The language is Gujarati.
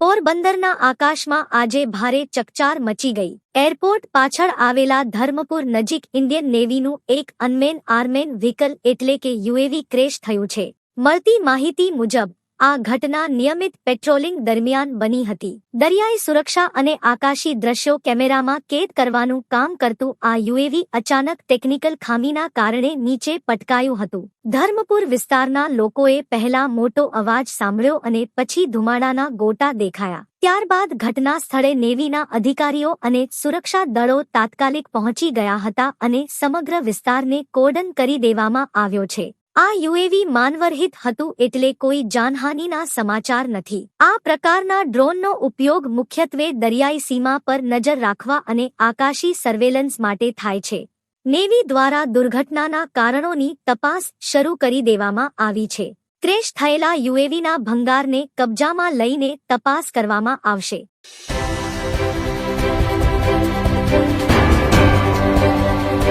પોરબંદરના આકાશમાં આજે ભારે ચકચાર મચી ગઈ. એરપોર્ટ પાછળ આવેલા ધર્મપુર નજીક ઇન્ડિયન નેવીનું એક અનમેન આર્મેન વ્હીકલ એટલે કે યુએવી ક્રેશ થયું છે. મળતી માહિતી મુજબ આ ઘટના નિયમિત પેટ્રોલિંગ દરમિયાન બની હતી. દરિયાઈ સુરક્ષા અને આકાશી દ્રશ્યો કેમેરામાં કેદ કરવાનું કામ કરતું આ યુએવી અચાનક ટેકનિકલ ખામીના કારણે નીચે પટકાયું હતું. ધર્મપુર વિસ્તારના લોકોએ પહેલા મોટો અવાજ સાંભળ્યો અને પછી ધુમાડાના ગોટા દેખાયા. ત્યારબાદ ઘટના સ્થળે નેવીના અધિકારીઓ અને સુરક્ષા દળો તાત્કાલિક પહોંચી ગયા હતા અને સમગ્ર વિસ્તારને કોર્ડન કરી દેવામાં આવ્યો છે. આ યુએવી માનવરહિત હતું એટલે કોઈ જાનહાનિના સમાચાર નથી. આ પ્રકારના ડ્રોનનો ઉપયોગ મુખ્યત્વે દરિયાઈ સીમા પર નજર રાખવા અને આકાશી સર્વેલન્સ માટે થાય છે. નેવી દ્વારા દુર્ઘટનાના કારણોની તપાસ શરૂ કરી દેવામાં આવી છે. ક્રેશ થયેલા યુએવીના ભંગારને કબજામાં લઈને તપાસ કરવામાં આવશે.